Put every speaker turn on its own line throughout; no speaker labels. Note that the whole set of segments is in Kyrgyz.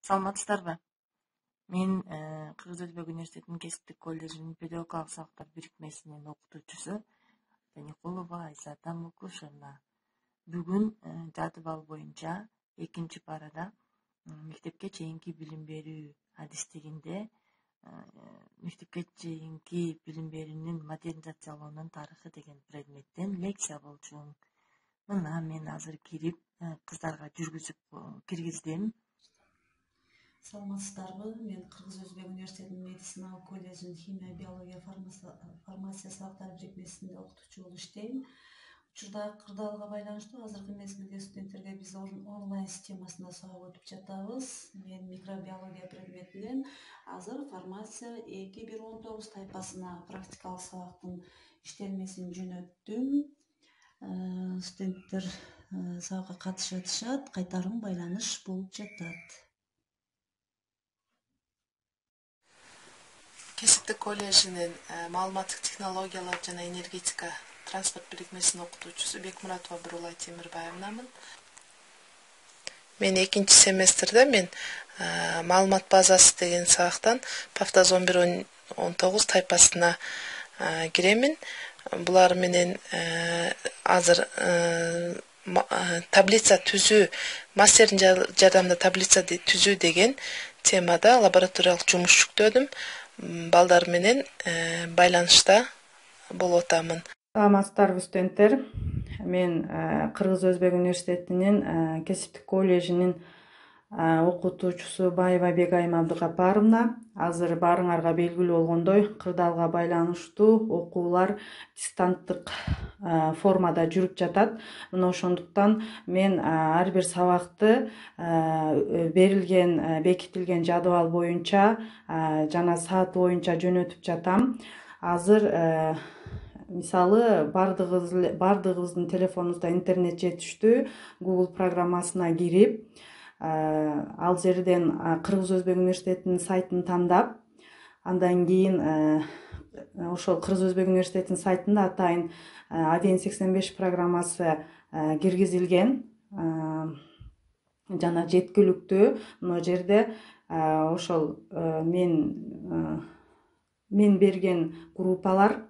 Саламатсыздарбы? Мен Кыргыз Өзбек университетинин кесиптик коллежинин педагогикалык сабактар бирикмесинин окутуучусу Таникулова Айзада Мукушевна. Бүгүн жадыбал боюнча экинчи парада мектепке чейинки билим берүү адистигинде мектепке чейинки билим берүүнүн модернизациялоонун тарыхы деген предметтен лекция болчумун. Мына мен азыр кирип кыздарга киргиздим.
Саламатсыздарбы? Мен Кыргыз Өзбек университетинин медициналык коллежинин химия, биология, фармация сабактары бирикмесинде окутуучу болуп иштейм. Учурда кырдаалга байланыштуу азыркы мезгилде студенттерге биз онлайн системасында сабак өтүп жатабыз. Мен микробиология предметинен азыр фармация 2.1.19 тайпасына практикалык сабактын иштелмесин жөнөттүм. Студенттер сабакка катышып атышат, кайтарым байланыш болуп жатат.
Кесиптик коллежинин маалыматтык технологиялар жана энергетика транспорт бирикмесинин окутуучусу Бекмуратова Бурулай Темирбаевнамын. Мен экинчи семестрде маалымат базасы деген сабактан Пафтаз 11-19 тайпасына киремин. Булар менен азыр таблица түзүү, мастердин жардамында таблица түзүү деген темада лабораториялык жумуш жүктөдүм. Балдар менен байланышта болуп атамын.
Саламатсыздарбы студенттер. Мен Кыргыз Өзбек университетинин кесиптик коллежинин окутуучусу Баева Бегайым Абдыгапаровна. Азыр баарыңарга белгилүү болгондой, кырдаалга байланыштуу окуулар дистанттык формада жүрүп жатат. Мына ошондуктан мен ар бир сабакты берилген, бекитилген жадыбал боюнча жана саат боюнча жөнөтүп жатам. Азыр мисалы бардыгыбыздын телефонубузда интернет жетиштүү, Google программасына кирип, ал жерден Кыргыз Өзбек университетинин сайтын тандап, андан кийин ошол Кыргыз Өзбек университетинин сайтында атайын AVN 85 программасы киргизилген жана жеткиликтүү. Мына жерде ошол мен берген группалар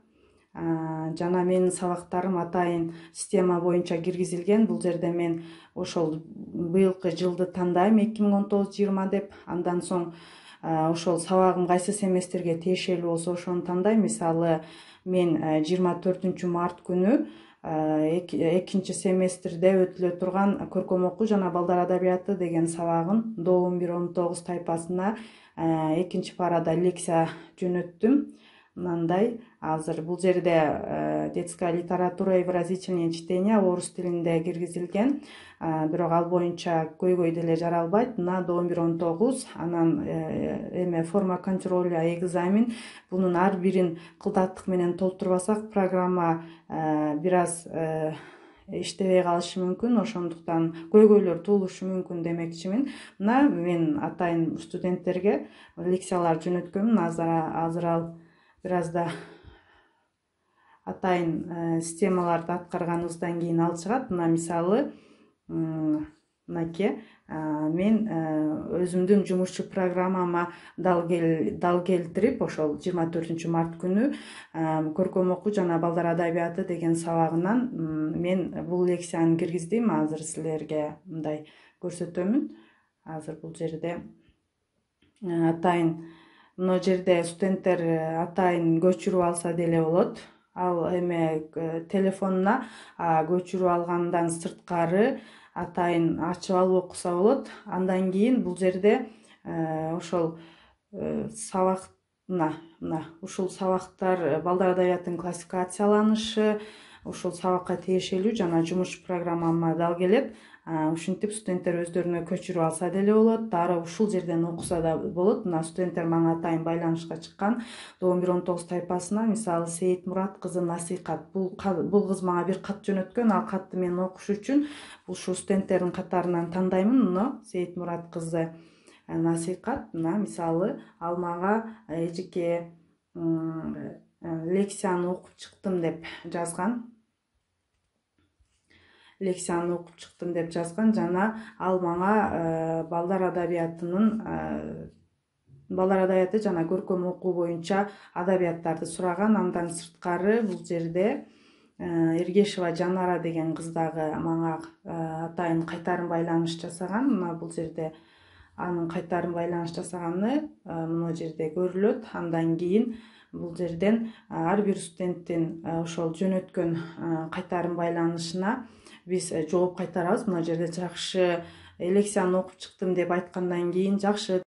жана менин сабактарым атайын система боюнча киргизилген. Бул жерде мен ошол быйылкы жылды тандайм, 2019-20 деп. Андан соң ошол сабагым кайсы семестрге тиешелүү болсо ошону тандайм. Мисалы мен 24 март күнү экинчи семестрде өтүлө турган көркөм окуу жана балдар адабияты деген сабагын 11-19 тайпасына экинчи парада лекция жөнөттүм. Мындай азыр бул жерде детская литература и выразительные чтения орус тилинде киргизилген, бирок ал боюнча көйгөй деле жаралбайт. Мына 11-19, анан форма контроля экзамен. Бунун ар бирин кылдаттык менен толтурбасак программа бир аз иштебей калышы мүмкүн, ошондуктан көйгөйлөр туулушу мүмкүн демекчимин. Мына мен атайын студенттерге лекциялар жөнөткөнмүн. Азыр ал бир аз да атайын системаларды аткарганыбыздан кийин ал чыгат. Мына мисалы мынакей мен өзүмдүн жумушчу программама дал келтирип, ошол 24 март күнү көркөм окуу жана балдар адабияты деген сабагынан мен бул лекцияны киргиздим. Азыр силерге мындай көрсөтөмүн. Азыр бул жерде атайын мына жерде студенттер атайын көчүрүп алса деле болот. Ал телефонуна көчүрүп алгандан сырткары атайын ачып алып окуса болот. Андан кийин бул жерде ошол сабак ушул сабактар балдар адабиятынын классификацияланышы, ушул сабакка тиешелүү жана жумуш программама дал келет. Ушинтип студенттер өздөрүнө көчүрүп алса деле болот, дары ушул жерден окуса да болот. Мына студенттер мага атайын байланышка чыккан 11-19 тайпасына, мисалы Сейитмурат кызы Насыйкат. Бул кыз мага бир кат жөнөткөн, ал катты мен окуш үчүн ушул студенттердин катарынан тандаймын. Мына Сейитмурат кызы Насыйкат, мына мисалы ал мага эжеке лекцияны окуп чыктым деп жазган. лекцияны окуп чыктым деп жазган жана ал мага балдар адабияты жана көркөм окуу боюнча адабияттарды сураган. Андан сырткары бул жерде Эргешева Жанара деген кыз дагы мага атайын кайтарым байланыш жасаган. Мына бул жерде анын кайтарым байланыш жасаганы мына жерде көрүлөт. Андан кийин бул жерден ар бир студенттин ошол жөнөткөн кайтарым байланышына биз жооп кайтарабыз. Мына жерде жакшы лекцияны окуп чыктым деп айткандан кийин жакшы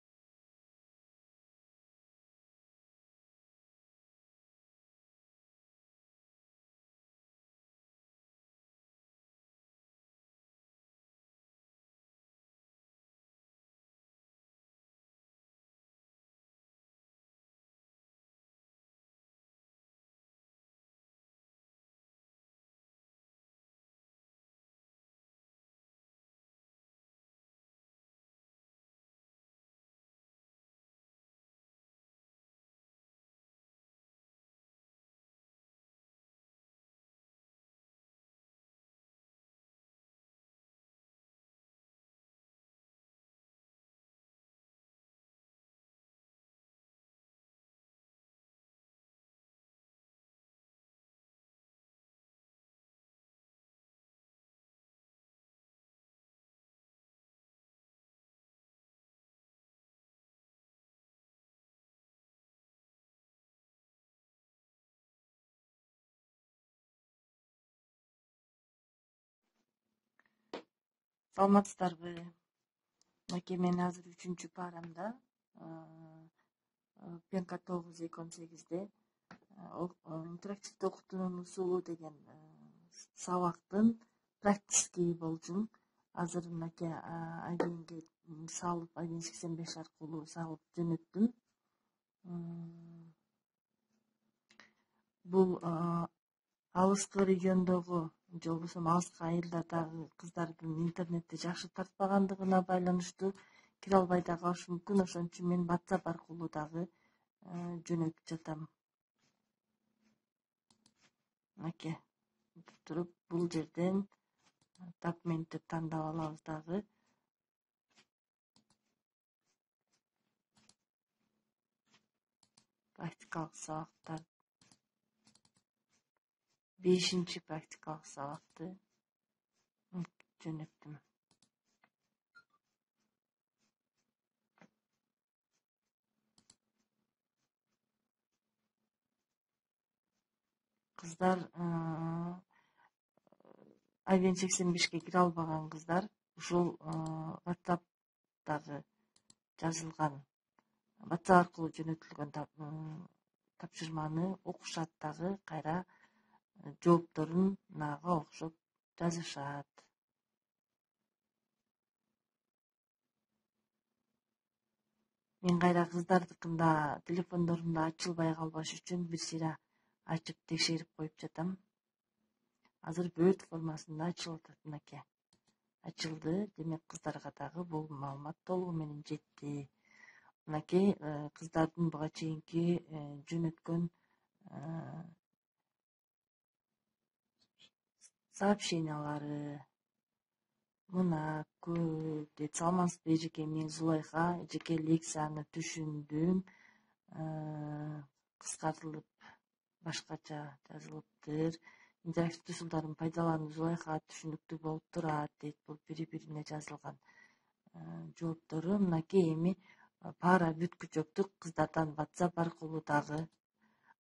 Саламатсыздарбы? Мынакей мен азыр 3-чү парамда ПНК 9-2-18-де интерактивдүү окутуунун усулу деген сабактын практический болчумун. Азыр мынакей айденге салып, айден 85 аркылуу салып жөнөттүм. Бул алыскы региондогу же болбосо алыскы айылдардагы кыздардын интернетти жакшы тартпагандыгына байланыштуу кире албай да калышы мүмкүн. Ошон үчүн мен WhatsApp аркылуу дагы жөнөтүп жатам. Мынакей туруп бул жерден документти тандап алабыз дагы. Практикалык сабактар 5-чи практикалык сабакты жөнөттүм. Кыздар айден 85-ке кире албаган кыздар ушул WhatsApp'тагы жазылган WhatsApp аркылуу жөнөтүлгөн тапшырманы окушат дагы, кайра жоопторун нага окшоп жазышат. Мен кайра кыздардыкында телефондорумда ачылбай калбаш үчүн бир сыйра ачып текшерип коюп жатам. Азыр Word формасында ачылып атат. Мынакей ачылды. Демек кыздарга дагы бул маалымат толугу менен жетти. Мынакей кыздардын буга чейинки жөнөткөн сообщениялары. Мына көрдү. Саламатсызбы эжеке, мен Зулайха. Эжеке, лекцияны түшүндүм. Кыскартылып башкача жазылыптыр. Интерактивдүү усулдарын пайдалануу Зулайха түшүнүктүү болуп турат дейт. Бул бири-бирине жазылган жооптору. Мынакей эми пара бүткүчөктүк кыздардан WhatsApp аркылуу дагы,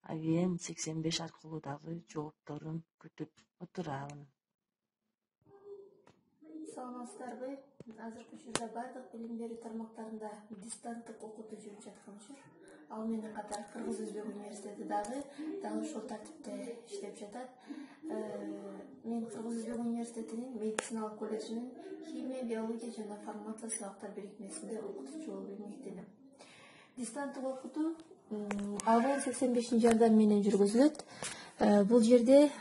IVN 85 аркылуу дагы жоопторун күтүп отурабын.
Саламатсыздарбы? Азыркы учурда бардык билим берүү тармактарында дистанттык окутуу жүрүп жаткан учур. Ал менен катар Кыргыз Өзбек университети дагы ушул тартипте иштеп жатат. Мен Кыргыз Өзбек университетинин медициналык колледжинин химия, биология жана фармация сабактар бирикмесинде окутуучу болуп эмгектенем. Дистанттык окутуу АВН 85 жардам менен жүргүзүлөт. Бул жерде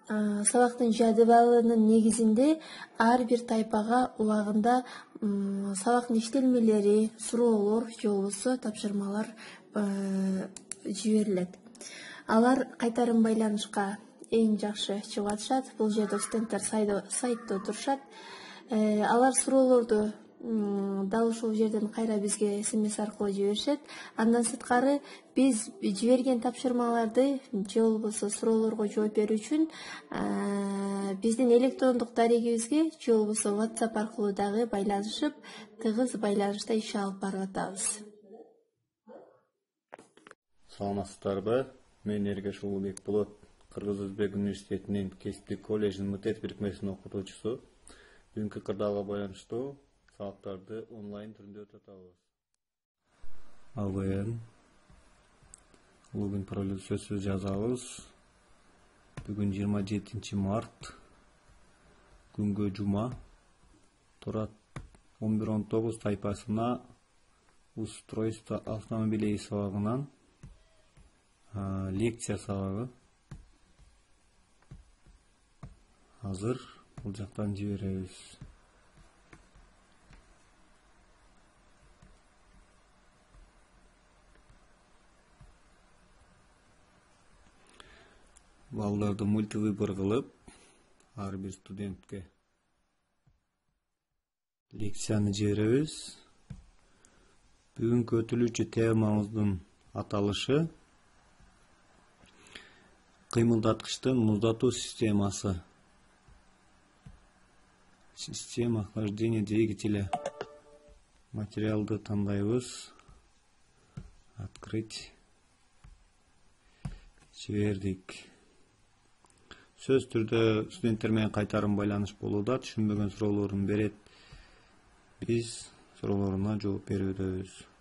сабактын жадыбалынын негизинде ар бир тайпага убагында сабактын иштелмелери, суроолор же болбосо тапшырмалар жиберилет. Алар кайтарым байланышка эң жакшы чыгып атышат. Бул жерде студенттер сайтта отурушат. Алар суроолорду дал ушул жерден кайра бизге СМС аркылуу жиберишет. Андан сырткары биз жиберген тапшырмаларды же болбосо суроолорго жооп берүү үчүн биздин электрондук дарегибизге же болбосо WhatsApp аркылуу дагы байланышып, тыгыз байланышта иш алып барып атабыз.
Саламатсыздарбы? Мен Эргеш Улубек Болот, Кыргыз-Өзбек университетинин кесиптик коллежинин МТЭТ бирикмесинин окутуучусу. Бүгүнкү кырдаалга байланыштуу сабактарды онлайн түрүндө өтүп атабыз. АВН логин паролду сөзсүз жазабыз. Бүгүн 27 март, күнгө жума. Турат 11-19 тайпасына устройство автомобилей сабагынан лекция сабагы. Азыр бул жактан жиберебиз. Балдарды мультивыбор кылып, ар бир студентке лекцияны жиберебиз. Бүгүнкү өтүлүүчү темабыздын аталышы кыймылдаткычтын муздатуу системасы. Система охлаждения двигателя. Материалды тандайбыз. Открыть. Жибердик. Сөз түрдө студенттер менен кайтарым байланыш болууда. Түшүнбөгөн суроолорун берет. Биз суроолоруна жооп берүүбүз.